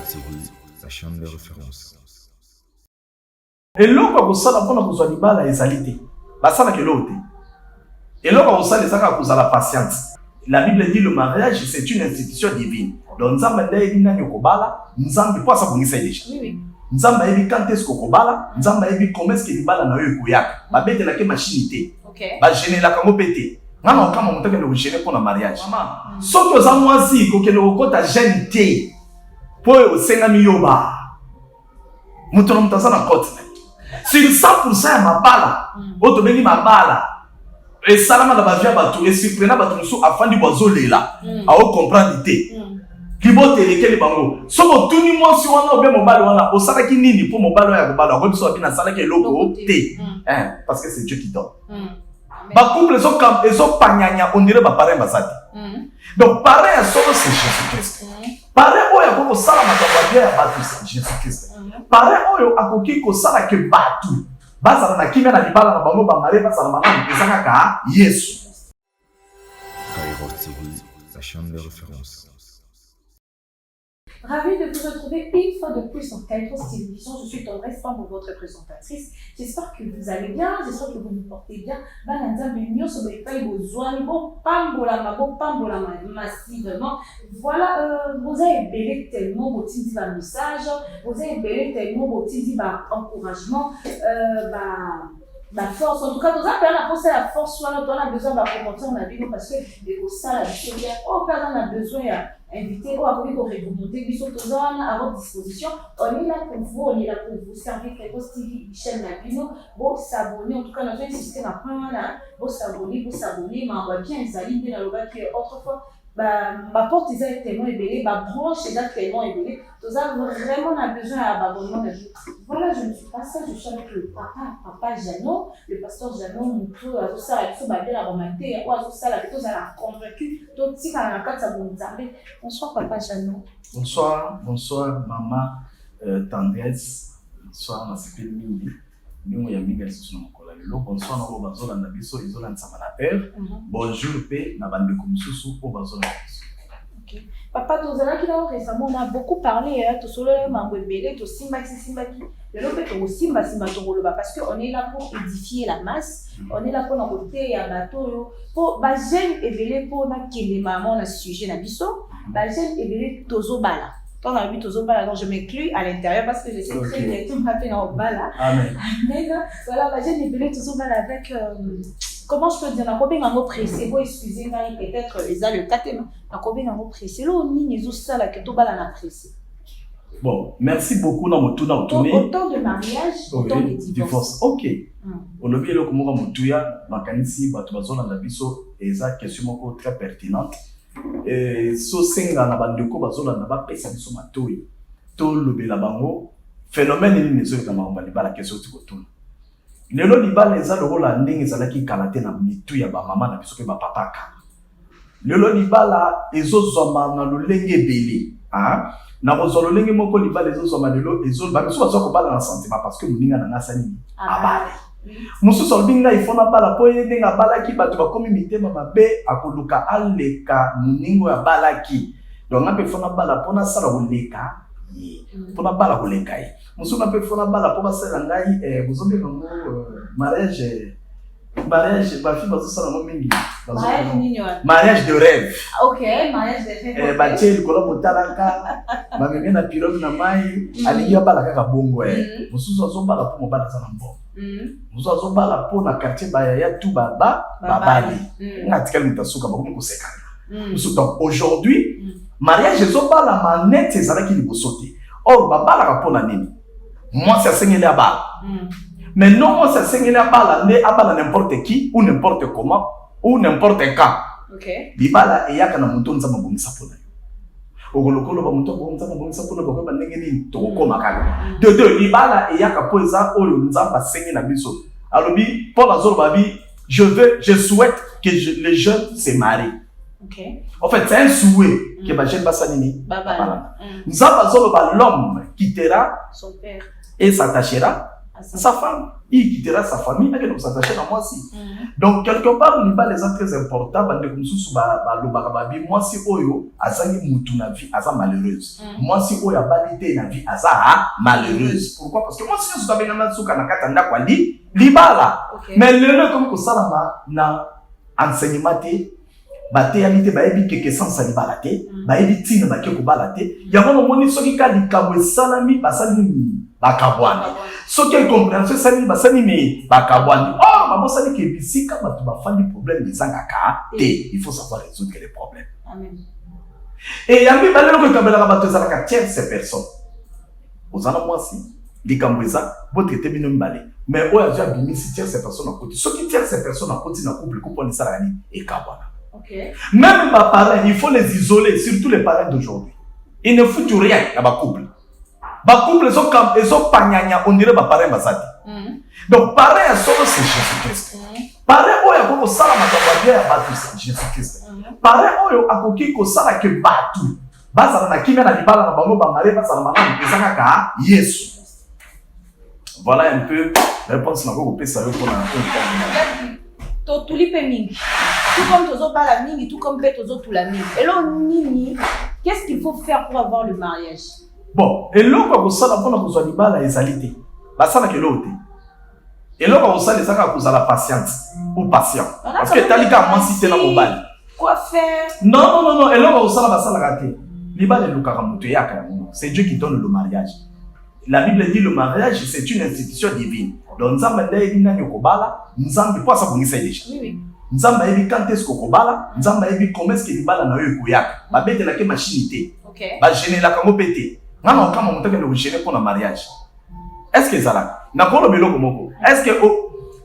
TV, la chaîne de référence. Et l'eau que vous savez, vous avez la égalité. Ça n'a que l'eau. Et l'eau que vous savez, vous avez la patience. La Bible dit le mariage, c'est une institution divine. Donc, nous avons dit que nous avons pas ça pour nous déjà. Nous avons dit quand est-ce qu'on bala, nous avons dit comment est-ce que les balles n'ont eu couillac. Ma bête la machine. Ba gêner la comme pété. Maman, quand on t'a gêner pour le mariage. Sauf que ça moi aussi, que le recours ta gêné. Pour au 5 millions ba. Mouton mutasa na côte. Sur 100% ya mabala, otobeli mabala. Et salama na bavia batu, et surprenant batu musu afandi bozo lela. A o comprendre té. Libote lekeli bango. Somo tuni mo si wana obe mobali wana, osala ki nini pour mobali ya kobala, ko biso bina sala ke loko té. Parce que c'est Dieu qui donne. Ba couple ils ont panyanya, on dirait ba parents basati. Donc parents solo c'est Jésus-Christ. Parents oyo ko sala matabwa ya batu c'est Jésus-Christ. Parents oyo akoki ko sala ke batu. Bazala na kimia na libala na bango ba mare bazala malamu ezaka ka Yesu. Kairos TV, la chaîne de référence. Ravi de vous retrouver une fois de plus dans Kairos Télévision. Je suis Tendresse Pambo, votre présentatrice. J'espère que vous allez bien, j'espère que vous vous portez bien. Massivement. Voilà, vous avez belé tellement vos petits messages, vous avez belé tellement vos petits encouragements. La force, en tout cas, nous avons pensé à la force, soit on a besoin de commenter, on a vu parce que ça, la vie, on a besoin d'inviter, on a envie de remonter, à votre disposition. On est là pour vous, on est là pour vous servir Kairos TV, Michel Nabino, vous s'abonner, en tout cas, nous avons un système à prendre là, vous s'abonner, mais on va bien les aligner dans le bas qui autrefois. Ma porte est tellement ébélée, ma branche est tellement ébélée. Tout ça, vraiment, on a besoin d'abonnement. Voilà, je ne suis pas seule, je suis avec le papa Jeannot, le pasteur Jeannot, Moutou, tout ça, tout ça, la romanté, tout ça, tout ça, la convaincu, tout ça, ça vous nous. Bonsoir, papa Jeannot. Bonsoir, maman Tendresse. Bonsoir, ma s'appelle Mimi. Nous ya minga sur mon collègue. Bonsoir, na bazola na biso izola nsama na terre. Bonjour pe na bande komisusu po bazola. OK. Papa tozala ki na récemment on a beaucoup parlé to solo mangwebele to simbaki. Le lopé to simba tongoloba parce que on est là pour édifier la masse, on est là pour na côté ya bato pour ba jeune ebele pour na kele maman na sujet na biso, ba jeune ebele tozo bala. Quand on a vu tous bala, donc je m'inclus à l'intérieur parce que je sais très bien tout m'a fait en bala. Amen. Voilà, j'ai nébulé tous bala avec comment je peux dire, na combien un mot précis, vous excusez-moi peut-être les a le catéma, na combien un mot précis, là on n'y nous ça là que tout bala na précis. Bon, merci beaucoup na motuna otuni. Autant de mariage, autant de divorce. OK. On a vu le comment motuya makanisi bato bazona na biso eza question moko très pertinente. So senga na bandeko bazola na ba pesa biso matoi to lobela bango phénomène ni nezo ka mamba libala question tiko tuna lelo libala eza lokola ndenge ezalaki kalate na mitu ya ba mama na biso pe ba papa ka lelo libala ezozoma na lolenge ebele na kozolo lenge moko libala ezozoma lelo ezo ba biso bazo ko bala na sentiment parce que moninga na ngasa nini abale mususu albinga ifona bala po yete nga balaki bato bakomi mitema mabe akoluka aleka muningo ya balaki donc ngape fona bala pona sala koleka pona bala koleka ye mususu ngape fona bala po basala ngai bozombe ngo mariage ba fi bazo sala mo mingi mariage de rêve. OK, mariage de rêve. Ba tsheli kola motalaka ba meme na pirogue na mai alingi bala kaka bongo mususu azo bala po mo bala sana mbo. Nous avons bala pour la quartier Bayaya tout babali. Ngatikali mutasuka bakomi koseka. Donc aujourd'hui mariage ezo bala manette ezala ki libosote. Or babala kapona nini? Moi c'est sengeli abala. Mais non moi c'est sengeli abala ne abala n'importe qui ou n'importe comment ou n'importe quand. OK. Libala eyaka na mutu nzamba bomisa pona. Ogolokolo ba mutu bomisa bomisa pona ba ndenge nini to koma kaka. De libala eyaka po eza oyo nzamba sengi na biso. Alobi Paul azoloba bi je souhaite que les jeunes se marient. OK. En fait, c'est un souhait que ba jeune basanini. Nzamba azoloba l'homme quittera son père et s'attachera sa femme. Il quittera sa famille, il va s'attacher à moi aussi. Donc, quelque part, les balles sont très importants. Moi, si Oyo, Azani Moutou na vie, Aza malheureuse. Moi, si Oyo, Balité na vie, Aza malheureuse. Pourquoi? Parce que moi, si je suis venu à Souka, Nakatanda, quoi, Libala. Mais le comme que ça, na enseignement, bateyamite bayebi keke sans libala te bayebi tina bakeko bala te yango no moni soki ka likambo esalami basali bakabwani soki compréhension esali basali mi bakabwani babosali ke bisika bato bafandi problème ezangaka te il faut savoir résoudre les problèmes. Amen. Et yambi balelo ko ekambelaka bato ezalaka tierce personne ozala mwasi likambo eza botraité bino mibale mais oyo azwi abimisi tierce personne akoti soki tierce personne akoti na couple kopona esalaka nini ekabwana. Okay. Même ma parents, il faut les isoler, surtout les parents d'aujourd'hui. Ils ne foutent rien à ma couple. Ma couple, ils sont pagnagna, on dirait ma parents basati. Donc, parents, c'est Jésus-Christ. Parents, ils ont ça, c'est Jésus-Christ. Parents, ils ont ça, que batou. Basa na kimia na libala na bango bangare basa na manana ezanga ka Yesu. Voilà un peu la réponse na ko pesa yo pour To tulipe mingi. Tout comme Tozo parle mingi, tout comme Tozo tout la mingi. Et là, Nini, qu'est-ce qu'il faut faire pour avoir le mariage? Bon, et là, quand vous savez, on a besoin de égalité. Ça n'a que l'autre. Et là, quand vous savez, ça vous avez la patience ou patient. Parce que t'as dit qu'à moi, si t'es dans mon bal. Quoi faire? Non. Et là, quand vous savez, ça n'a raté. C'est Dieu qui donne le mariage. La Bible dit le mariage, c'est une institution divine. Donc, nous avons dit que nous avons pas ça pour nous déjà. Oui. Nous avons dit quand est-ce qu'on bala, nous avons dit comment est-ce que les balles na yo koyak. Ba bête la ke machine OK. Ba gêner la kango pété. Ngana okama monta ke le gêner pour le mariage. Est-ce que ça là? Na ko lo beloko moko. Est-ce que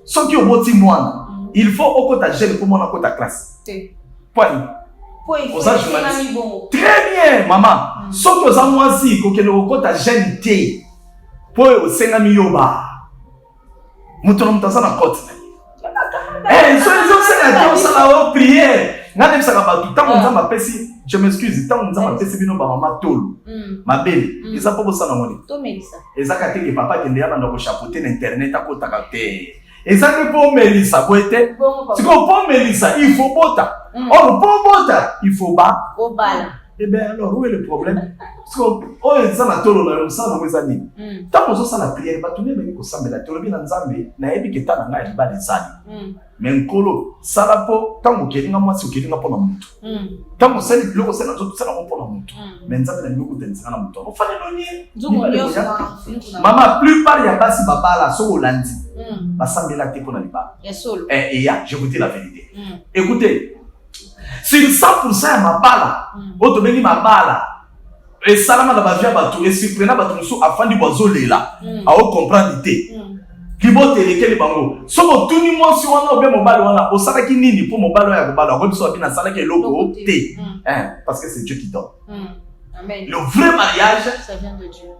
so ki oboti mwana, il faut okota gêner pour mwana kota classe. Point. Très bien, maman. So que ça moi si ko ke le okota gêner té. Po o senga miyoba. Mutono mutasa na kote. Prière. Je m'excuse, tant on a fait bino ba mama tolo. Ma belle, ils a pas besoin de moi. To Melissa. Ezaka te que papa kende yana ndako chapeauter na internet akotaka te. Ezaka pour Melissa boete. Tu comprends Melissa, il faut bota. Or pour bota, il faut ba. Au bal. Eh bien alors où est le problème? Parce que oh ça na tolo na ça na mwezani. Tant on ça la prière, ba tourner mais ko sambela tolo bi na nzambe na yebi ke tana ngai ba lesali. Mais nkolo sala po tango kelinga mwasi kelinga pona mutu. Tango sali biloko sala nzoto sala pona mutu. Mais nzambe na biloko tenza na mutu. O fale nonye. Maman plupart ya basi babala so olandi. Basambela te pona liba. Et ya, je vous dis la vérité. Écoutez, sur 100% ya mabala, otomeli mabala. Et salama na bavia batu et surprenant batu musu afandi bozolela. A o comprendre té. Libote lekeli bango. Somo tuni mo si wana obe mobali wana osala ki nini pour mobali ya mobali ko biso bina sala ke loko té. Parce que c'est Dieu qui donne. Amen. Le vrai mariage ça vient de Dieu.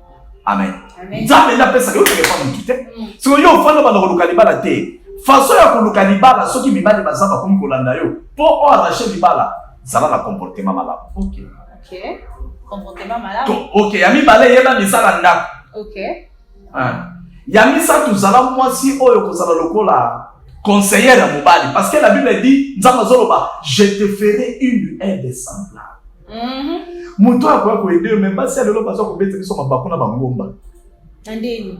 Amen. Amen. Nzambe na pesa yo ke fa mukite. So yo fanda bana ko libala té. Façon ya ko libala soki mibali bazaba ko kolanda yo. Po o arracher libala, ça va la comportement malade. OK. Comportement malade. OK, yami balé yeba misala nda. OK. Yami sa tuzala mwasi oyo kozala lokola conseillère ya mobali parce que la Bible dit nzamba zoloba je te ferai une aide semblable. Muto akwa ko aider mais basi alelo baso ko bete biso mabako na bangomba. Ndeni.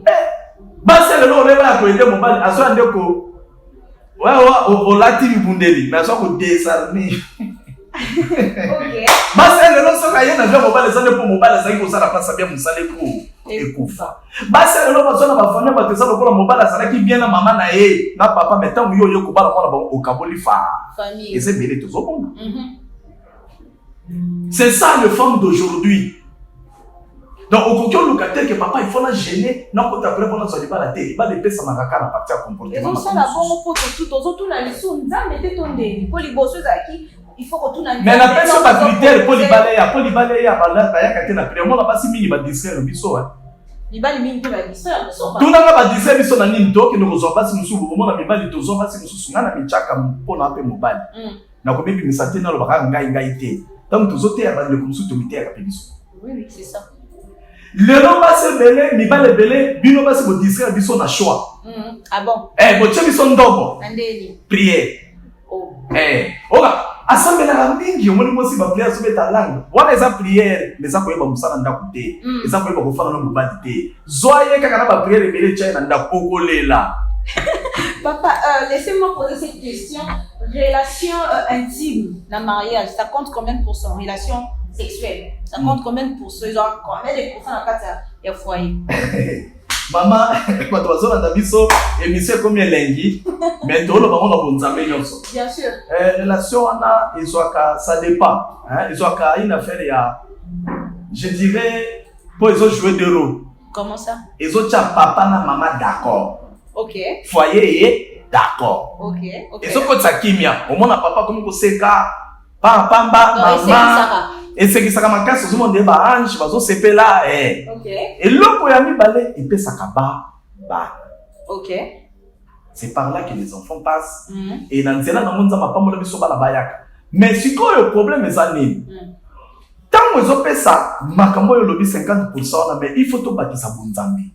Basi alelo leba ko aider mobali aso andeko. Wa o lati bibundeli mais aso ko désarmer. OK. Basi alelo so ka yena vya mobali zane po mobali zaki ko sala pasa bien musale ko ekufa. Basi alelo bazona bafanya batesa lokola mobali azalaki bien na mama na ye na papa metango yo yo ko bala mwana ba okaboli fa. Famille. Et c'est belé to zobona. C'est ça le femme d'aujourd'hui. Donc au coquillon locataire que papa il faut la gêner non pour t'appeler pour notre débat la télé il va les pèses à la partie à comportement. Et ça la bon pour tout la leçon nzambe te tonde pour les bosses aki il faut que tout na. Mais la personne pas critère pour les balayer à bala ya katé na prière moi la basi mingi ba distraire biso hein. Libali mingi ba distraire biso ba. Tout na ba distraire biso na nini to que nous resolva si nous sou mo na mibali to zo basi nous sou ngana michaka mpona pe mobali. Na ko bibi misate na lo ba ngai te. Donc tous autres ya ba le comme sous tomité ya kapibiso. Oui c'est ça. Le nom va se belé, ni va le belé, bino va se vous distraire, biso na choix. Ah bon? Bon, tiens, biso ndobo. Andeli. Prière. Oh. Oka, assemblée la mingi, on m'a dit ma prière sur ta langue. Voilà les prières, les akoye ba musala ndakuté. Les akoye ba kofana no mubadité. Zoye kaka na prière belé tchai na ndakokolela. Papa, laissez-moi poser cette question. Relation intime dans le mariage, ça compte combien de pourcents? Relation sexuelle, ça compte combien de pourcents? Ils ont combien de pourcents dans le foyer? Maman, quand tu vas dans biso, émission comme lengi, mais tout le monde a bon zamé nyonso. Bien sûr. Relation ana, ça dépend. Hein, ils ont une affaire je dirais, pour ils ont joué deux rôles. Comment ça? Ils ont papa na maman d'accord. Ok. Foyer est d'accord. Ok. Et ce que ça kimia, au moins papa comme que c'est ka, papa maman. Et c'est que ça m'a cassé tout le monde ba ange, bazo sepe là Ok. Et l'autre a mis balai et puis ça kaba ba. Ok. C'est par là que les enfants passent. Et dans cela na monza mapa mola biso bala bayaka. Mais si quoi le problème est ani. Tant que zo pesa makambo yo lobi 50% mais il faut to bakisa bunzambi.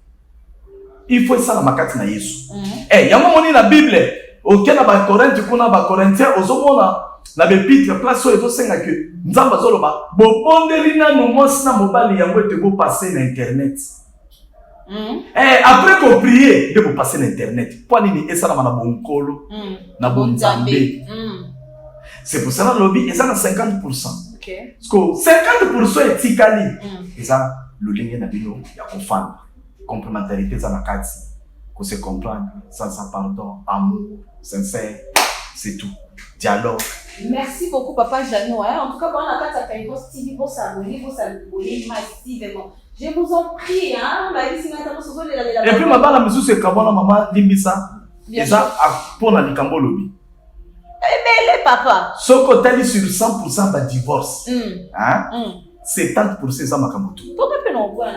Il faut ça na makati na Yesu. Yango moni na Bible, OK na ba Corinthiens kuna ba Corinthiens ozomona na bepitre place oyo ezosenga ke nzambe azoloba bobondeli nanu mwasi na mobali yango ete bopase na internet. Après koprier nde bopase na internet mpo nini esalama na bonkolo na bonzambe. C'est pour ça nalobi eza na 50%. Parce que 50% etikali eza lolenge na bino ya kofanda. Complémentarité eza na kati ko se comprendre sans pardon, amour sincère, c'est tout. Dialogue. Merci beaucoup, Papa Jano. En tout cas, pendant la carte, ça vous TV, vous s'abonnez massivement. Je vous en prie, hein. Et puis, ma bala monsieur c'est comment la maman limbisa. Et ça, pour la likambo lobby. Eh bien, papa. Ce côté sur 100% de divorce. Hein? 70% ça makamotu. Pourquoi on voit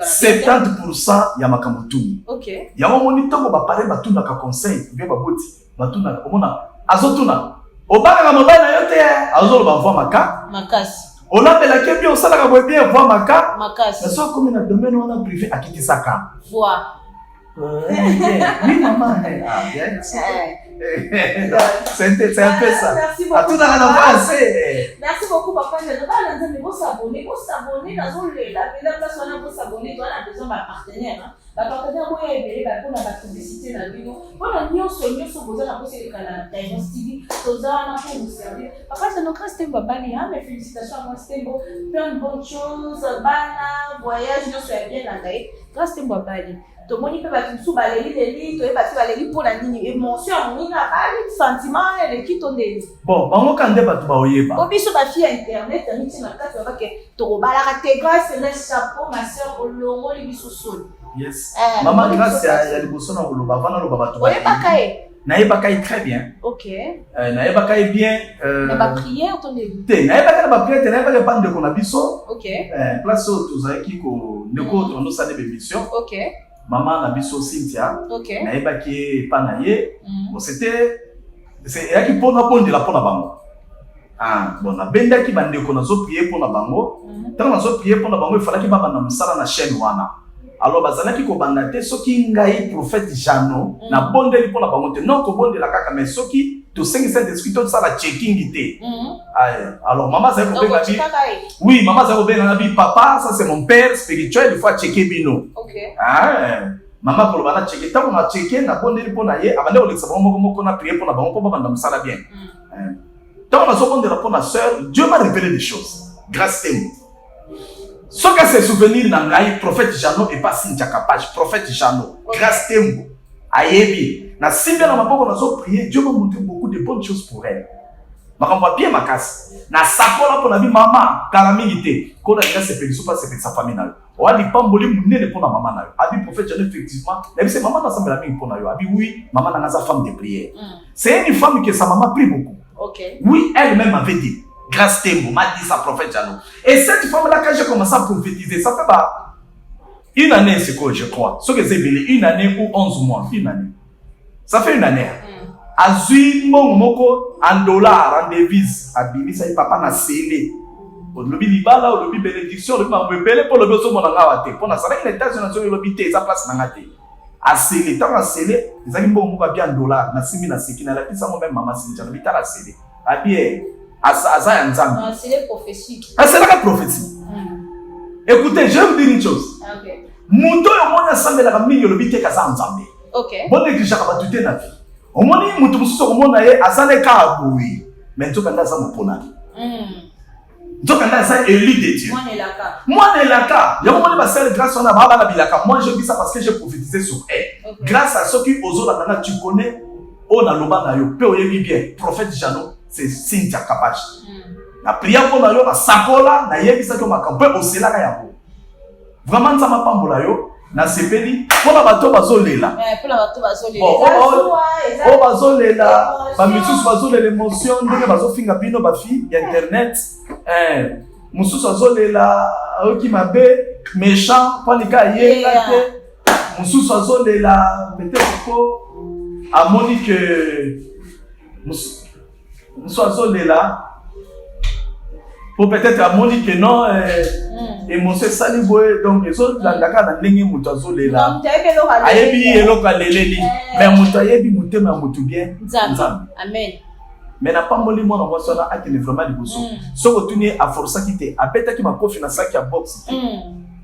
70% ya makamotu. Ok. Ya moni tongo ba parler ba tuna ka conseil, bien ba boti. Ba tuna omona azotuna. Obaka ka mobile na yote azolo ba voir maka. Makasi. Olambela ke bien osala ka bien voir maka. Makasi. Mais ça comme na domaine on a privé akitisaka. Voir. Oui maman. Ah bien. C'est un peu ça. Merci beaucoup. À tout dans la Merci beaucoup, papa. Je vais vous s'abonner. Vous s'abonner dans la place où on a s'abonner. On a besoin d'un partenaire. La partenaire, moi, il y a la publicité dans le vidéo. Voilà, nous sommes besoin d'un poste de canal. Diamond TV, Tozana pour vous servir. Papa, c'est notre Stembo Bali. Mes félicitations à moi, Stembo. Plein de bonnes choses. Bana, voyage, nous sommes bien là. Grâce à Stembo Bali. Tout le monde peut battre sous balérie les lits, tout le monde peut balérie pour la ligne émotion, on a pas sentiment et qui tourne. Bon, on quand débat tout baoyeba. Au biso ba fille internet, on dit na carte va que to ba la grâce le chapeau ma sœur au longo li biso sol. Yes. Maman grâce ya liboso na oloba vana loba bato. Oye ba kai. Na yeba kai très bien. OK. Na yeba kai bien na ba prière ton début. Te na yeba kai ba prière, na yeba kai bande ko na biso. OK. Place où tousaki ko ndeko to no sa de émission. OK. Maman na biso Cynthia. OK. Na yeba ki panaye. Bon c'est yaki pona bonde la pona bango. Ah bon na benda ki bande ko na zo prier pona bango. Tant na zo prier pona bango il fallait ki baba na musala na chaîne wana. Alors bazalaki ko banda te soki ngai prophète Jano na bonde li pona bango te non ko bonde la kaka mais soki to 5 d'esprit to ça la checking te. Alors maman ça ko benga bi. Oui, maman ça ko benga bi papa, ça c'est mon père spirituel, il faut checker bino. OK. Maman ko bana checker tant on a checker na bonde li pona ye abande o leksa bango moko na prier pona bango po banda musala bien. Tant on a so bonde la pona sœur, Dieu m'a révélé des choses grâce à moi. Ce que c'est souvenir nangai prophète Jano et pas Cynthia Kapage prophète Jano grâce tembo ayebi na simba na maboko na zo prier Dieu m'a montré beaucoup de bonnes choses pour elle makamwa bien makasi na sakola pona bi mama kala mingi te ko na grâce pe biso pas c'est sa famille na yo o ali pamboli munene pona mama na yo abi prophète Jano effectivement mais c'est maman na sambela mingi pona yo abi oui maman na sa femme de prière c'est une femme que sa maman prie beaucoup. OK. Oui, elle-même avait dit grâce Tembo m'a dit sa prophète Jano. Et cette femme-là, quand j'ai commencé à prophétiser, ça fait pas une année, c'est quoi, je crois. Ce que c'est une année ou 11 mois. Une année. Ça fait une année. Azui mon moko en dollars, en devises. Abimi, ça y papa n'a scellé. lobby libala, lobby bénédiction, lobby mabele, pour le besoin de la pour la salle, les États-Unis, lobby té, ça place n'angate. À scellé, tant à scellé, les amis bon, bien $, na simi na siki, na la pisa moi-même, maman, c'est déjà, l'habitat à scellé. À bien, à ça, en zam. C'est les prophéties. Ah, c'est la prophétie. Écoutez, je vais vous dire une chose. Ok. Muto yo mona sambe la mingi lobby té kaza en zambe. Ok. Bon négligé ka batute na vie. Au moni mutu mususu ko mona ye azane ka aboui. Mais nzoka nda za mopona. Nzoka nda za élu de Dieu. Moi ne laka. Ya moni ba sel grâce on a ba na bilaka. Moi je dis ça parce que j'ai prophétisé sur elle. Okay. Grâce à ceux qui ozo la nana tu connais on a loba na yo pe oyebi bien prophète Jano c'est Cynthia Kapachi. Na prière pour na yo na sakola na yebi ça que ma campe au cela ka ya. Vraiment ça m'a pambola yo na sepeli pour la bateau bazolela. Pour la bateau bazolela. Oh bazolela, ba misusu bazolela l'émotion ndenge bazofinga bino ba fi internet. Mususu bazolela oki mabe méchant pour les gars yé. Mususu bazolela peut-être ko amoni que mususu bazolela pour peut-être amoni que non et mon c'est saliboué donc les autres la na ndenge mutu azolela ayebi eloko aleleli mais mutu ayebi mutema mutu bien nzambe amen mais na pas moli mwana mwasi wana akende vraiment liboso soko tuni aforçaki te abetaki makofi na saki ya box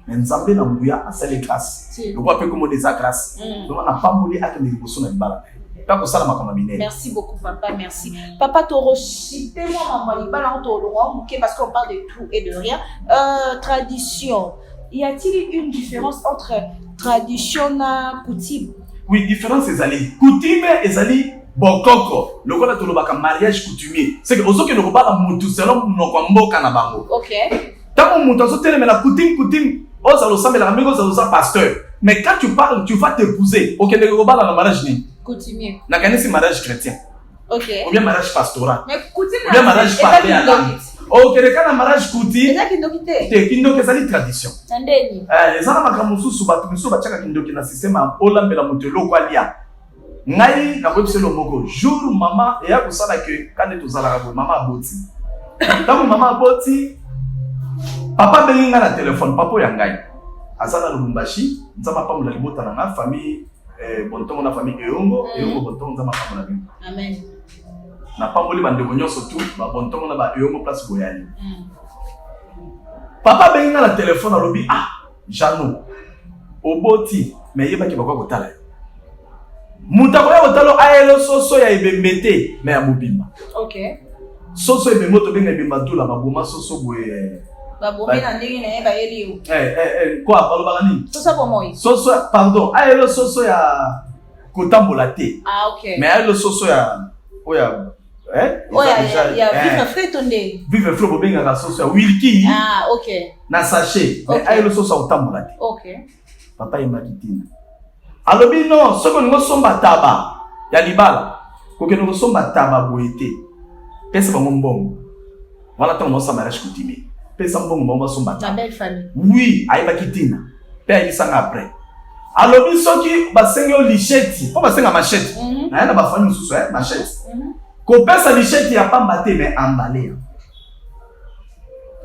mais nzambe na nguya asali grâce loko ape komo des grâce donc na pas moli akende liboso na libala. Merci beaucoup, papa. Merci. Papa, Toro, citez-moi, maman, parce qu'on parle de tout et de rien. Tradition. Y a-t-il une différence entre tradition et coutume? Oui, différence, c'est ali. Coutume, c'est ali. Bokoko. Le quoi, tu mariage coutumier. C'est que, aux autres, nous pas la moutou, selon nos combos canabango. Ok. Tant que moutou, mais la coutume, oh, ça le sent, mais la amigo, ça le sent pasteur. Mais quand tu parles, tu vas t'épouser. Ok, ne pas dans le mariage ni. Coutumier. N'a qu'un mariage chrétien. Ok. Ou bien mariage pastoral. Mais coutume, ou bien mariage parlé à l'âme. Ok, le cas de mariage coutume. C'est kindoki. C'est kindoki, c'est la tradition. Nandeni. Les gens qui ont musu batu musu bachaka kindoki na système a olambe la motelo kwa lia. Ngai na website lo moko jour maman et ya kusala que quand tu zala rabo maman aboti. Tant maman aboti papa belinga na téléphone papa ya ngai. Azala Lubumbashi, nzama pa mula libota na ma famille bontongo na famille Eongo bontongo nzama pa mula bino. Amen. Na pa moli bande bonyoso tout ba bontongo na ba Eongo place Boyali. Papa belinga na téléphone alobi Jano oboti mais yeba ki bakwa kotala. Muta ko ya kotalo aelo soso ya ebembete mais ya mobimba. OK. Soso ebemboto benga ebemba dula ba boma soso boye. Babomé na ndenge na yeba yeli. Quoi balobaka nini? Soso bomoi. Soso pardon, aelo soso ya kotambola te. OK. Mais aelo soso ya oya ya vivre frais tonde. Vivre frais bobenga ka soso ya wilki. OK. Na sachet. Mais aelo soso ya kotambola te. OK. Papa imakitina. Alobi non, soko ngo somba taba ya libala. Koke ngo somba taba boete. Pesa bango mbongo. Wala tango sa mariage coutumier. Pesa mbongo mbongo somba taba. La belle famille. Oui, aiba kitina. Pe ayisanga après. Alobi soki basenga lichette, po basenga machette. Na yana ba famille mususu machette. Ko pesa lichette ya pamba te mais emballé.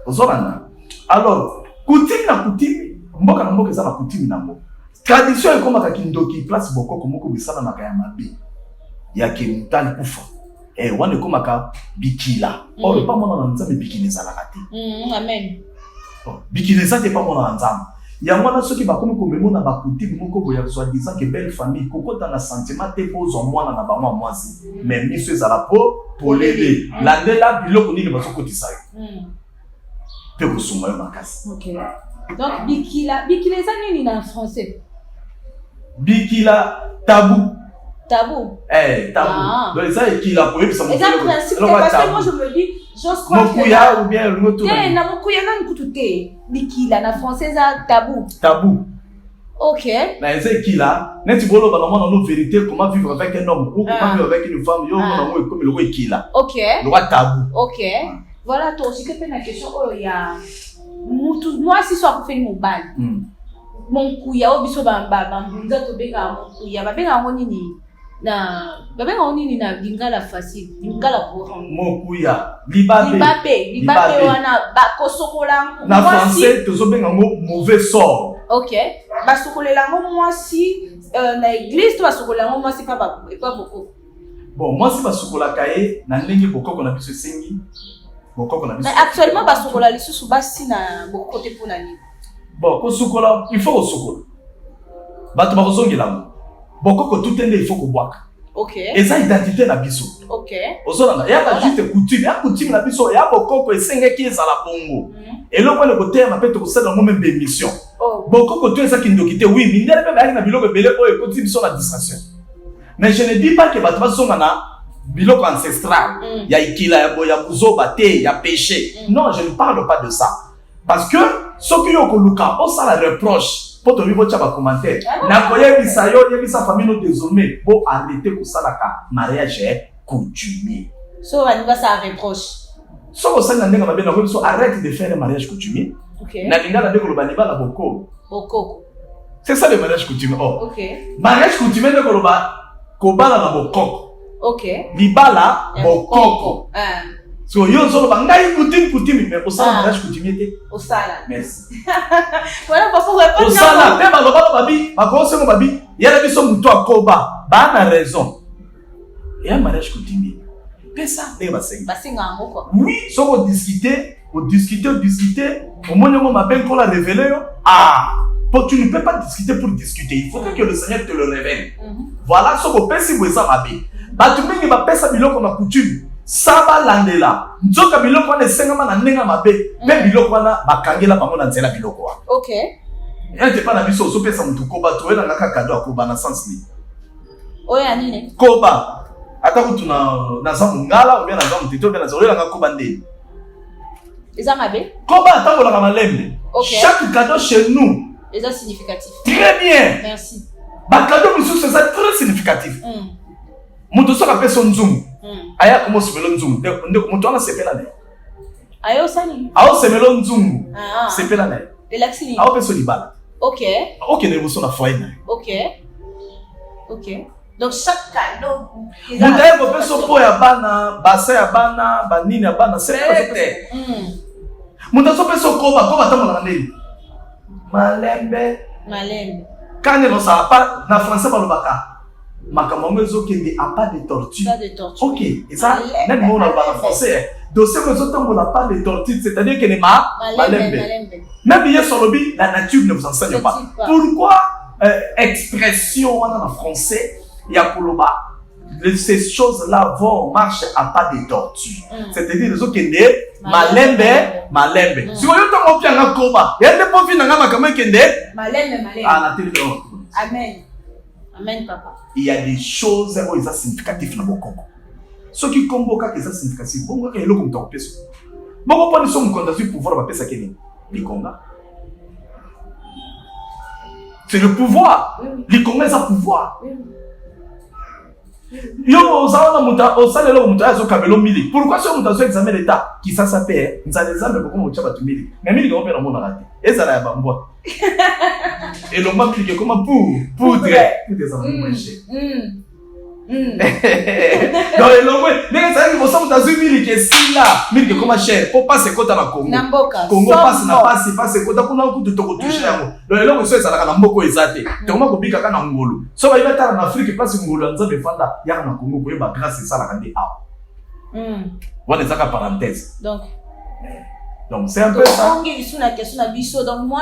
Ozobana. Alors, coutume na coutume, mboka na mboka za na coutume na mboka. Tradition est comme à kindoki place boko comme ko bisana na kaya mabe. Ya kimutali kufa. On est comme à bikila. Or pas mon na nzambe bikila za la kati. Amen. Bikila ça pas mon na nzambe. Ya mwana soki ba komi ko memona ba coutume moko boya soit disant que belle famille kokota na sentiment te pose en mwana na ba mwa mwasi. Mais miso za la po lele. La ndela biloko ni ba sokotisa. Pe ko suma yo makasi. OK. Donc bikila ça nini en français? Bikila tabou. Tabou. Tabou. Donc ça est qui la poème ça. Et ça principe parce que moi je me dis j'ose croire que Mokuya ou bien le mot tout. Na mokuya na nkutute. Bikila na français ça tabou. Tabou. OK. Na c'est qui là? N'est-ce bolo ba na no vérité comment vivre avec un homme ou comment vivre avec une femme yo na mo comme le roi qui là. OK. Le roi tabou. OK. Voilà toi aussi que la question il y a moi si soit pour faire mon bal. Mon kuya obiso ba mbunza to benga mon kuya ba benga ngo nini na babenga oni na lingala facile lingala courant mokuya libabe wana bakosokola na français tozobenga ngo mauvais sort. OK basokolela ngo mwasi na église to basokolela ngo mwasi pa bokoko. Bon mwasi basokolaka ye na ndenge bokoko na biso esengi bokoko na biso. Mais actuellement basokola lisusu basi na bokoko te pona ni. Bon kosokola il faut kosokola bato bakozongela ngo bokoko tout ende il faut kobwaka. OK eza identité na biso. OK ozolanda ya ba juste coutume na biso ya bokoko esengeki ezala bongo eloko le côté ma pete kosala ngo même émission bokoko to eza kindoki te oui mindele pe ba na biloko belé oyo ekoti biso na distraction mais je ne dis pas que bato bazonga na biloko ancestral ya ikila ya boya buzoba te ya péché non je ne parle pas de ça parce que ce que yo koluka o ça la reproche pour te vivre tcha ba commentaire na koya bisayo ya bisa famille no désormais pour arrêter ko salaka mariage coutumier so on va ça reproche so ko sanga ndenga mabena ko so arrête de faire un mariage coutumier. OK na lingala de ko ba la bokoko c'est ça le mariage coutumier. OK mariage coutumier de ko ba ko bala na bokoko. OK libala bokoko so yo solo ba ngai coutume mais au sala mariage coutumier te au sala merci voilà pour répondre au sala te ba loba babi ba ko se mo babi yala biso muto akoba ba na raison et un mariage coutumier pesa de basenga ngo quoi oui so ko discuter au moins on m'a bien qu'on la révélé tu ne peux pas discuter pour discuter il faut que le Seigneur te le révèle voilà so ko pesi boza mabe ba tu mingi ba pesa biloko na coutume saba landela nzoka biloko wana esengama na ndenga mabe pe biloko wana bakangela bango na nzela biloko wana. OK ete pa na biso osopesa mutu koba toyela ngaka kado akoba na sens ni oya nini koba ata kutu na za mungala ou bien na za mutito bien na za olela ngaka koba ndeni eza mabe koba ata kolaka malembe. Chaque cadeau chez nous est significatif. Très bien. Merci. Ba cadeau monsieur c'est très significatif. Mutu soka peso nzungu aya komo semelo nzungu ndeko mutu ana sepela ne ayo sani ayo semelo nzungu sepela ne relaxing ayo peso libala. OK ne vous na foyer na OK donc chaque cadeau mutu ayo peso po ya bana basa ya bana banini ya bana sepela mutu so peso koba tamola ndeni malembe quand on ça pas na français balobaka makambo ezokende à pas de tortue. OK, et ça même on a en français. Dossier mezotambola pas de tortue, c'est-à-dire que les malembe. Même hier sur lobby la nature ne vous enseigne pas. Pourquoi expression en français il y a koloba ces choses-là vont marcher à pas de tortue. C'est-à-dire les autres kende malembe. Si vous êtes en pianga koba, il y a des profils dans makambo kende malembe. Ah na télé. Amen papa. Il y a des choses où ils sont significatifs dans bokoko. Ce qui comboka que ça significatif, bon que eloko mto peso. Bon pas nous sommes contents du pouvoir va pesa keni. Likonga. C'est le pouvoir. Likonga c'est pouvoir. Yo ozaona muta osalelo muta azo kabelo mili. Pourquoi ce muta zo examen d'état qui ça s'appelle nzalezambe boko mo chaba tu mili. Mais mili ko pena mona raté. Ezala ya bambwa. Et l'on m'a appliqué comment poudre des amours chez. Donc l'on mais ça il faut ça dans une mili qui si là mili que comment cher pour passer kota na Congo. Congo passe na passe kota kuna ku to ko toucher yango. Donc l'on so ezala na mboko ezate. Donc ma ko bika kana ngolo. So ba ibata na Afrique passe ngolo nzambe fanda ya na Congo ko ba grâce ça la kande a. Voilà ça ka parenthèse. Donc c'est un peu ça. On est sur la question de biso donc moi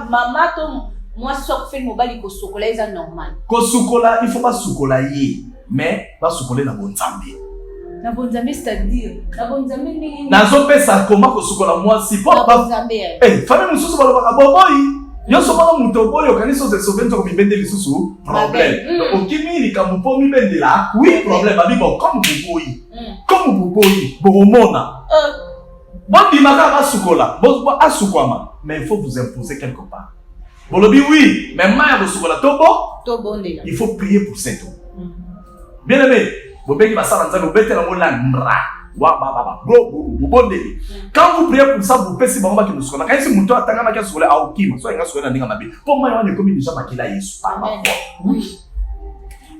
maman moi soit fait mobile ko sokola est normal. Ko sokola il faut pas sokola yé mais pas sokola na bonzambe. Na bonzambe c'est-à-dire na bonzambe ni na zo pesa comment ko sokola moi si pas bonzambe. Famille mususu balobaka boboyi. Yo so bana muto boyo kaniso se sobenzo ko bibende lisusu problème. Donc okimi likambo po bibende la oui problème abi bon comme boboyi bomona. Bon dimaka ba sukola, bon asukwama, mais il faut vous imposer quelque part. Bon lobi oui, mais ma sukola tobo ndela. Il faut prier pour cette eau. Bien aimé, vous beki ba sala nzalo bete na mola mra. Wa baba bro bondeli. Quand vous priez pour ça vous pesi bango ba ki musukola. Quand si muto atanga ma ki sukola aokima, so nga sukola ndinga mabe. Pour moi on est comme déjà makila Yesu. Oui.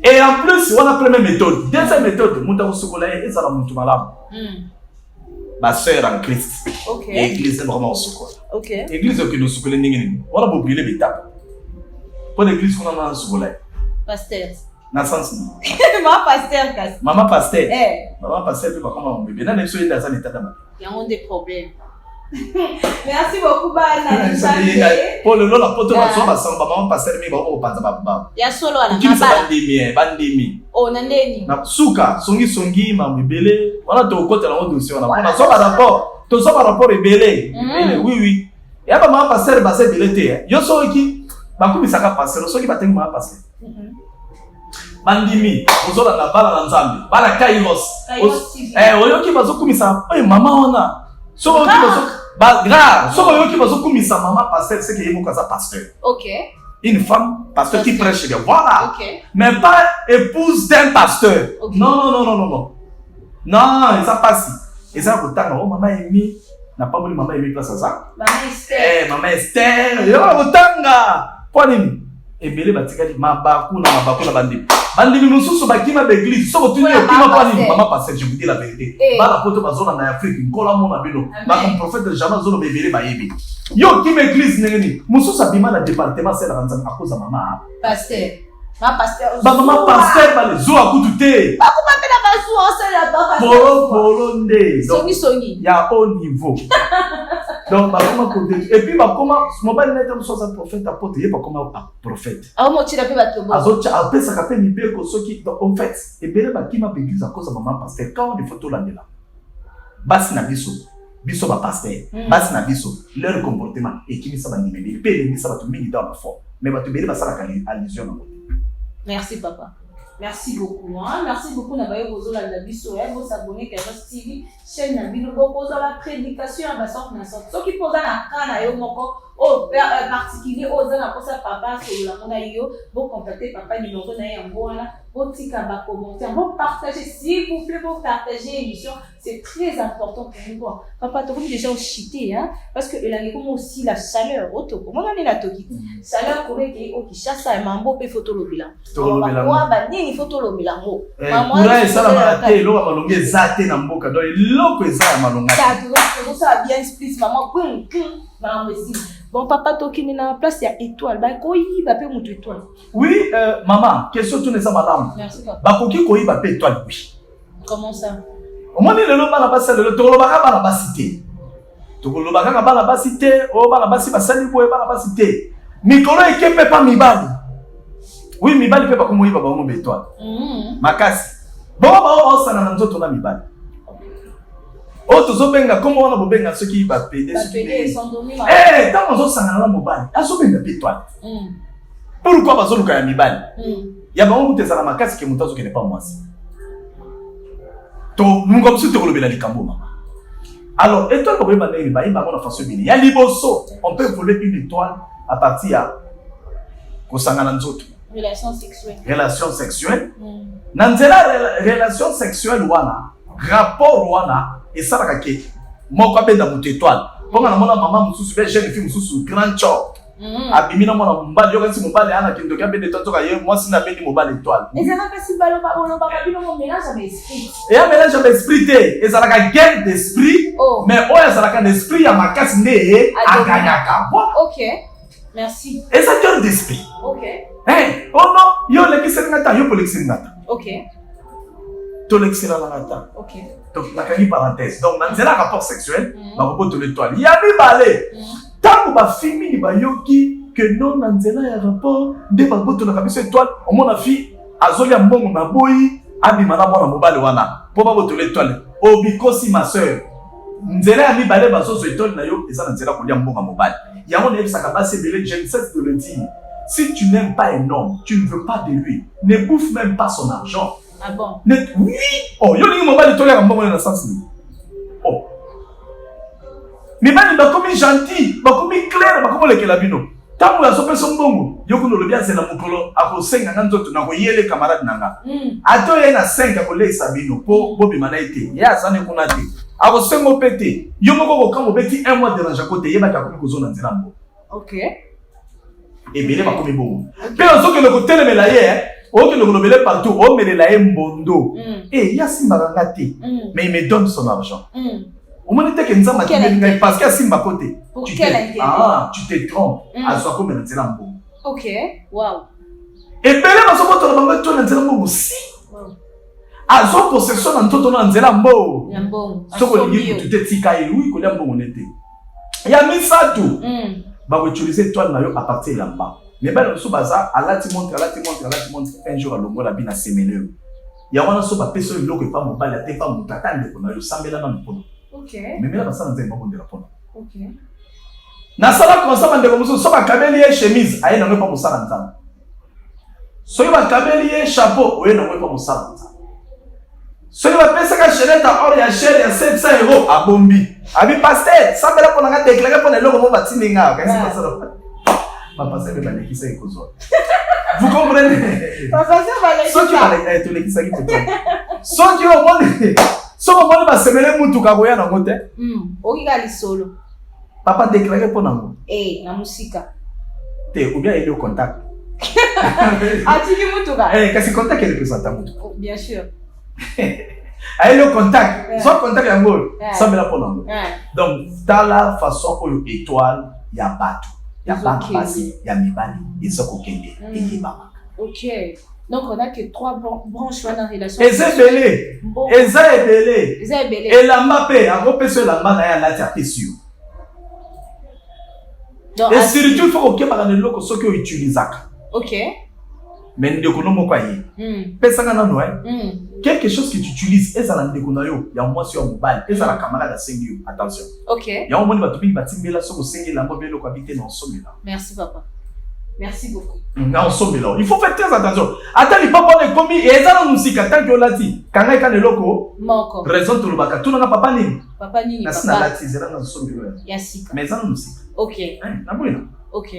Et en plus, on a la première méthode. Deuxième méthode, mon temps sokolé, et ça la monte malade. Ma sœur en Christ. Ok. Église vraiment sokolé. Ok. Église que nous sokolé n'ingénie. On a beau brûler l'étape. Pour l'église qu'on a en sokolé. Pasteur. Dans le sens. Maman pasteur, casse. Maman pasteur. Eh. Maman pasteur, puis comment on bébé. Dans les soins dans un état d'âme. Il y a des problèmes. Merci beaucoup, Bana. Pour le long, la pote, on a souvent passé. Maman pasteur, mais bon, on passe pas. Il y a solo à la Qui me bandimi. Oh, nandeni. Na suka, songi, ma bébé. On a tout côté là, on dossier. On a soit par rapport. Tout ça par rapport rebelle. Oui. Et après, maman pasteur, bah c'est belé. Yo so qui. Bah comme ça va passer. So qui va tenir maman pasteur. Bandimi, ozola na bala na nzambe, bala kairos. Oyoki bazo kumisa, mama ona. So oyoki bazo ba grave, so oyoki bazo kumisa mama pasteur, c'est que yemo kaza pasteur. OK. Une femme pasteur qui prêche bien. Voilà. OK. Mais pas épouse d'un pasteur. Okay. Non. Non, ça passe. Et ça kutanga, oh maman Emi, n'a pas voulu maman Emi place à ça. Maman Esther, yo kutanga. Kwa nini? Ebele batikali mabaku na bandimi mususu bakima d'église soko tuni okima pani maman pasteur, je vous dis la vérité bala poto bazona na Afrique nkola mona bino ba comme prophète jamais zolo bebele bayebi yo kima église nengeni mususu abima na département c'est la ranzam à cause de maman pasteur ma pasteur maman pasteur ba les zo akutute ba kuma pena bazu on se la ba polo nde songi ya haut niveau. Donc, comment et puis, comment mobile net soit un prophète apôtre, il n'y a pas comme un prophète. Ah, moi, tu l'as fait battre. Après, ça s'appelle Nibé, en fait, et bien, qui m'a vécu à cause de maman pasteur. Quand on est photo là, Bas na biso, biso ba pasteur, bas na biso, leur comportement, et qui m'a dit, mais il ça va tout mini dans le fond. Mais va te bénir, ça va allusion. Merci, papa. Merci beaucoup. Merci beaucoup. Nabaye Bozola la biso. Vous s'abonner Kairos TV. Chaîne Nabino Bozola la prédication à ma sorte na sorte. Ce qui pose na kana yo moko. Oh, particulier. Oh, zana pour ça papa sur la mona yo. Vous contactez papa numéro na yango wana. Vous tika ba commenter. Vous partagez s'il vous plaît. Vous partagez l'émission. C'est très important pour nous. Papa, tu as déjà chité, hein? Parce que il a comme aussi la chaleur. Auto. Comment on est la toki? Chaleur pour que au Kinshasa et mambo pe photo le bilan. Ni photo lo milango mama ça la malate lo ba malonge zate na mboka donc loko eza ya malonga ça bien explique maman maman aussi bon papa tokini na place ya étoile ba koyi ba pe mutu étoile oui maman question tout ça madame merci papa ba koki koyi ba pe étoile oui comment ça au moins le lo bana basa le to lo ba bana basité to lo ba ka bana basité o bana basi basali boye bana basité mikolo ekepe pa mibali. Oui, mibali peut pas comme moi, papa, on met étoile. Makasi. Bon, ça n'a pas de mibali. Oh, tu sais bien comment on a besoin de ceux qui va payer. Eh, tant qu'on s'en a la mobile, à ce moment de étoile. Pourquoi pas on a mibali? Il y a pas où tu es à la makasi qui monte qui n'est pas moi. To, nous comme si tu relevais la likambo, maman. Alors, étoile pour me demander, il va y avoir une façon bien. Il y a liboso. On peut voler une étoile à partir à Kosangana Nzoto. Relation sexuelle. Nanzela relation sexuelle wana rapport wana et ça la ke moko benda mutu étoile. Ponga na mona maman mususu be jeune fille mususu grand chop. Abimina mona mbali yo kasi mbali ana kindo ka benda tonto ka ye moi sina benda mbali étoile. Et ça na kasi balo ba ono ba bino mo mélange avec esprit. Et un mélange avec esprit et ça la guerre d'esprit mais oya ça la d'esprit ya makasi ne aganyaka. OK. Merci. Et ça guerre d'esprit. OK. Hey, oh non, yo le kisenata, yo polexinata. OK. To l'exinata. OK. Donc la parenthèse. Donc dans un rapport sexuel, ba robot to l'étoile. Il y a mi balé. Tant ba fimi ba yoki que non dans un rapport de ba robot to la cabeça étoile, au mon afi azoli mbongo na boyi, abi mana mona mobile wana. Po ba to l'étoile. Obikosi ma sœur. Nzela ya mi balé ba so étoile na yo, eza nzela ko lia mbongo mobile. Ya on est ça ka passer belé, je ne sais de le dire. Si tu n'aimes pas un homme, tu ne veux pas de lui. Ne bouffe même pas son argent. Ah bon? Oui! Oh, yo lingi mobile to ya mbongo na sens ni. Oh. Mais bani ba komi gentil, ba komi clair, ba komo lekela bino. Tango ya sope son mbongo, yo kuno lo bien c'est na mukolo, ako senga nganzoto na ko yele camarade nanga. Ato ye na 5 ko le sabino po bobi manaite. Ya sane kuna te. Ako sengo pete. Yo moko ko kamo beti 1 mois de range côté yeba ka komi ko zona nzela mbo. OK. Et bien, il va comme bon. Puis, on sait que le côté de Melaye, Ok, le global partout. Oh, mais il a un bondo. Et il y a Simba Rangate. Mais il me donne son argent. Au moins, il y a parce qu'il y a Simba côté. Pour quel intérêt? Ah, tu te trompes. À soi comme un lambeau. Ok, wow. Et bien, là, on va te donner un lambeau aussi. À son possession, on te donne un lambeau. Ce qu'on dit, tu te dis qu'il oui, qu'on a un bon honnêteté. Il y a mis ça tout. Bah, vous utilisez toi à partir de là-bas. Mais ben, on baza, à la ti montre, un jour à l'ongo la bina semeleu. Il y a un soba personne logo pas mon bal, la pas mon tata de qu'on a eu sambela na mpono. Ok. Mais là, ça n'a pas de la pono. Ok. Na sala comme ça, de comme ça, soba kabeli et chemise, aïe n'a pas mon salantam. Soba kabeli et chapeau, oui n'a pas mon salantam. Soba pesa ka chenette à or ya cher ya 700 € à Bombi. Abi pasteur, ça me la pour la déclarer pour les logos mon batininga, qu'est-ce que ça va? Papa, c'est le balai qui s'est écouté. Vous comprenez? Papa, c'est le balai qui s'est écouté. Qui s'est écouté. Ceux qui ont monté, ceux qui ont monté, c'est le moutou kagoya na moté. Okiga li solo. Papa déclaré pour nous. Eh, na musika. Te ou bien il est au contact. Ah, tu dis moutuka. Eh, qu'est-ce que contact est représente moutou? Bien sûr. Il est au contact. Son contact est en gros. Ça me l'a pour nous. Donc, dans la façon où étoile, il y a bateau. Il y a pas de passé, il y a mibali, il y a kokende, et il y a ok. Donc on a que 3 branches dans la relation. Et c'est belé. Et c'est belé. Et la mapé, à gros personne la main à la terre sûr. Et surtout il faut que par le loco ce que utilise. Ok. Mais nous connaissons quoi y. Personne n'a non quelque chose que tu utilises et ça n'a déconnayo, il y a moins sur mobile et ça la camarade à Sengio. Attention. Ok. Il y a un moment où tu vas timbela sur Sengio la mobile au habité dans son là. Merci papa. Merci beaucoup. Dans son là. Il faut faire très attention. Attends, il faut pas les commis et ça nous musique tant que là ti. Quand il y a le loco. Moko. Raison tout le baka. Tout n'a pas ni. Papa ni. Na sina là ti zera dans son là. Yasika. Mais ça nous musique. Ok. Na boina. Ok.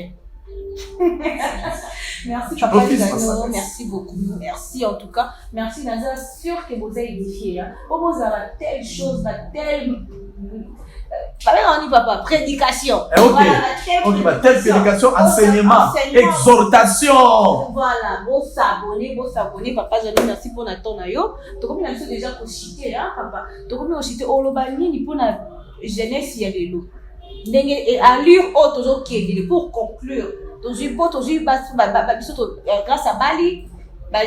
Merci papa Dano, merci beaucoup, merci en tout cas, merci Naza, sûr que vous avez édifié, vous avez telle chose, telle, on y papa, prédication, voilà, telle prédication, enseignement, exhortation, voilà, bon s'abonner, papa Dano, merci pour notre temps yo, tu comme il a déjà pour citer, papa, tu comme il citer Olobani pour la jeunesse y a de l'eau, et allure toujours qui est pour conclure. Grâce à Bali,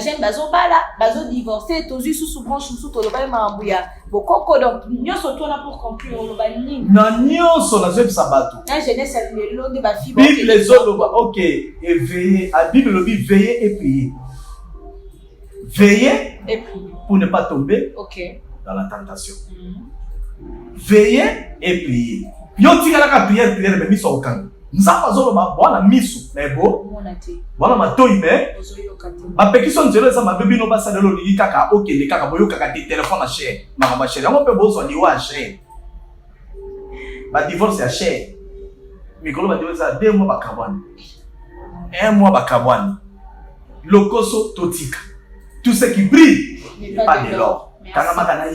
j'aime bazo bala, bazo divorcé, tozu sous branche sous to loba mambouya. Bokoko donc nyo surtout là pour conclure loba nini. Na nyo so la zeb sabato. Na jeunesse le long de ba fille. Bible les oloba, OK, et veillez, à Bible le dit veillez et priez. Veillez et priez pour ne pas tomber OK dans la tentation. Veillez et priez. Yo tingala ka prière mais mi so okanga. Nzamba zolo ba bona misu mais bo bona matoi mais ba pekiso nzelo eza mabebi no basa lelo liki kaka okende kaka boyo kaka di téléphone à cher mama cher yango pe bozo ni wa cher ba divorce ya cher mikolo ba divorce 2 mois ba kabwani 1 mois ba kabwani lokoso totika tout ce qui brille n'est pas de l'or kana makana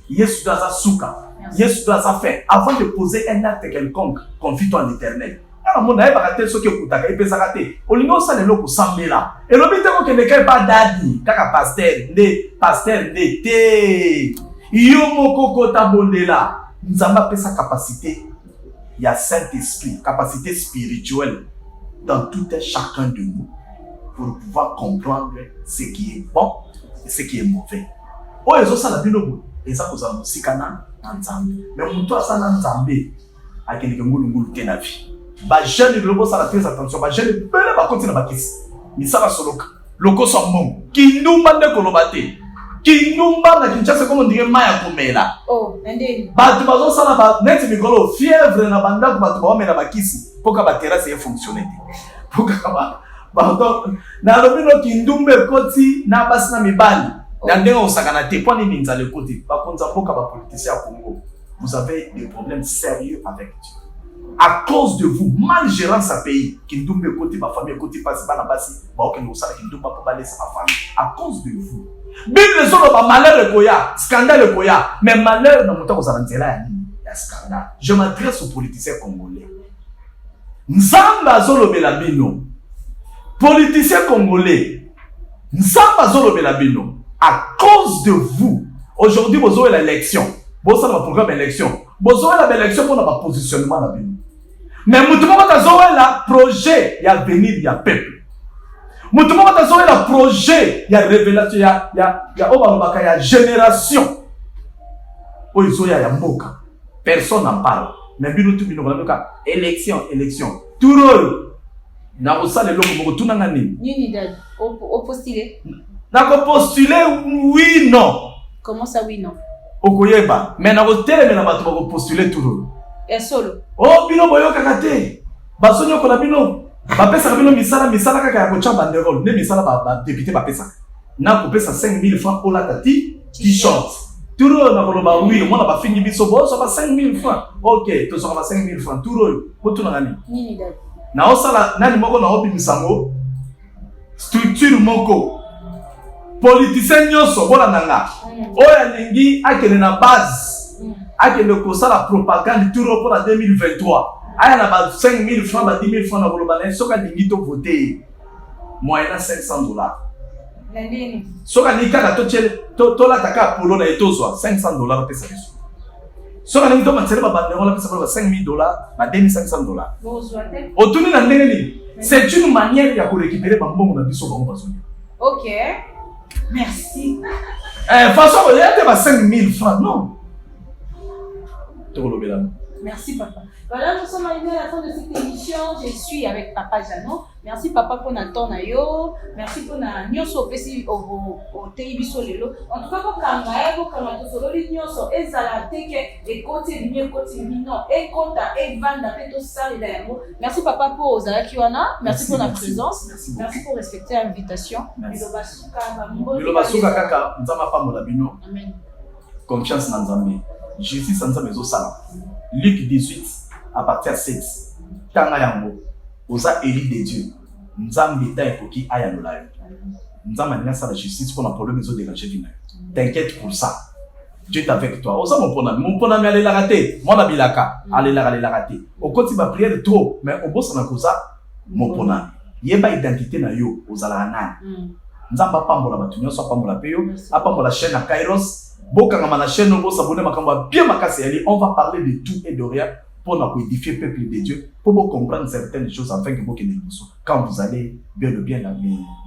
Yesu doit sa souka Yesu doit sa faire avant de poser un acte quelconque confie-toi en l'Éternel. Alors mon aïe baraté ce que kutaka epesa raté olingo sa lelo ko sambela et l'obité ko ke ne pas dadi kaka pasteur de te yo moko ko tabondela nzamba pesa capacité il y a Saint-Esprit capacité spirituelle dans tout un chacun de nous pour pouvoir comprendre ce qui est bon et ce qui est mauvais. Oh ezo sa la binobo eza ko za musikana na nzambe mais muto asa na nzambe akende ngulu te na vie. Ba jeune globo ça la très attention ba jeune bele ba continue ba kisi mi ça va soloka loko sombong kindumba nde kolobate kindumba na Kinshasa comme on dirait maya komela oh ndeni ba tu bazo sala ba net mikolo fièvre na banda ko ba tu ba mena ba kisi poka ba terrasse e fonctionner poka ba donc na lobino kindumbe koti na basina mibali na ndenga osakana te poni ninza le côté ba konza poka ba politicien à Congo vous avez des problèmes sérieux avec Dieu. À cause de vous, mal gérant sa pays, Kindumbe côté ma famille, côté passe bana basi, ba ok no sala Kindumba pour balayer sa famille. À cause de vous. Bible solo ba malheur le koya, scandale le koya, mais malheur na muta ko salantela ya nini? Ya scandale. Je m'adresse aux politiciens congolais. Nzamba solo bela bino. Politiciens congolais. Nzamba zolobela bino. À cause de vous, aujourd'hui, vous avez l'élection. Vous avez un programme d'élection. Vous avez l'élection pour notre positionnement. Mais vous avez le projet, il y a venir, il y a peuple. Vous avez le projet, il y a révélation, il y a génération. Il y a moka. Personne n'en parle. Mais vous avez élection, élection. Tout le monde. Na osale longo moko tuna ngani nini dad au postuler na ko postuler oui non comment ça oui non okoyeba mais na ko telemela bato ba ko postuler tout et solo oh bino boyo kakate basonyo ko na bino ba pesa bino misala kaka ya ko chamba nderol ne misala ba député ba pesa na ko pesa 5000 francs pour la tati t-shirt tout na ko ba oui moi na ba fingi biso bo so ba 5000 francs OK to so ba 5000 francs tout ko tuna ngani nini dad na osala nani moko na obimisango structure moko politicien nyonso bona nanga oyo alingi akende na base akende kosala propagande tour pour la 2023 aya na ba 5000 francs ba 10000 francs na koloba na soka lingi to voter moyen na $500 na nini soka ni kaka to la taka polo na etozwa $500 pesa biso. So quand on tombe en train de battre, on a fait $5,000, $2,500. Autour na ndenge c'est une manière de récupérer bambon na biso bango bazoni. OK. Merci. Façon il y a 5,000 francs non. Merci papa. Voilà, nous sommes arrivés à la fin de cette émission. Je suis avec Papa Jano. Merci papa pour notre temps. Merci pour notre nyoso pesi au télévision lelo. En tout cas pour kanga pour kanga solo nyoso ezala teke et côté non et konta et vanda peto sale d'ailleurs. Merci papa pour Ozala Kiwana. Merci pour notre présence. Merci pour respecter l'invitation. Milobasuka kaka nzama pa molabino. Amen. Confiance na Nzambe. Jésus sans Nzambe zo sala. Luc 18 à partir de 16. Tanga yango oza élu de Dieu. Nzambe ta ekoki aya nolayo. Nzambe alinga sala justice pour la problème zo déranger vina. T'inquiète pour ça. Dieu est avec toi. Oza mon pona mi ale la raté. Mon abilaka ale la raté. Au côté ba prière trop mais au boss na koza mon pona. Yeba identité na yo ozala nani. Nzamba pambola batu nyonso pambola peyo, apambola chaîne à Kairos. Bokanga na chaîne no s'abonner makamba bien makasi ali, on va parler de tout et de rien pour nous édifier le peuple de Dieu, pour vous comprendre certaines choses afin que vous quand vous allez bien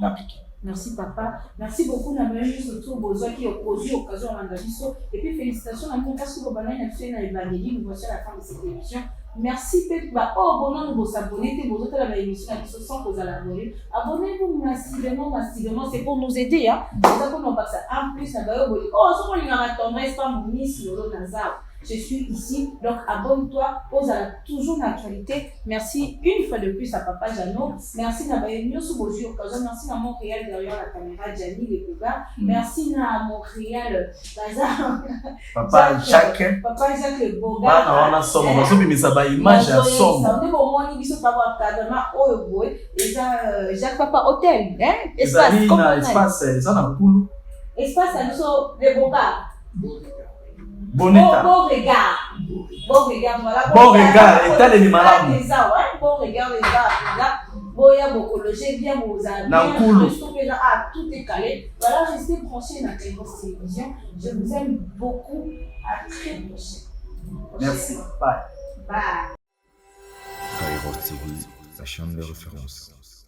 l'appliquer. Merci papa. Merci beaucoup Nameli surtout besoin qui opposé occasion à l'andagiso et puis félicitations à nous parce que vous avez fait dans l'évangile, nous voici à la fin de cette émission. Merci peut-être oh bon nous vous abonner vous autres la émission qui se sent vous allez abonner. Abonnez-vous massivement c'est pour nous aider hein. C'est ça qu'on en passe en plus à oh ce qu'on lui a tendresse pas mon miss Lolo Nazar. Je suis ici, donc abonne-toi, pose toujours l'actualité. Merci une fois de plus à Papa Jano. Merci à merci à Montréal derrière la caméra, Gianni les Pégas. Merci à Montréal, Papa Jacques. Papa Jacques le Boga. On a somme, on a somme, mais ça va image à somme. On est au moins, il faut pas voir cadre, oh boy. Et Jacques Papa Hôtel, hein? Espace, espace, ça n'a cool. Espace, à nous, les Boga. Bon état. Bon regard. Bon regard, voilà. Bon regard, état les malades. Bon regard, les gars. Boya, beaucoup logé, bien, vous avez bien. Tout est calé. Voilà, restez branchés dans la télévision. Je vous aime beaucoup. À très prochaine. Merci. Bye. Bye. Kairos TV, la chaîne de référence.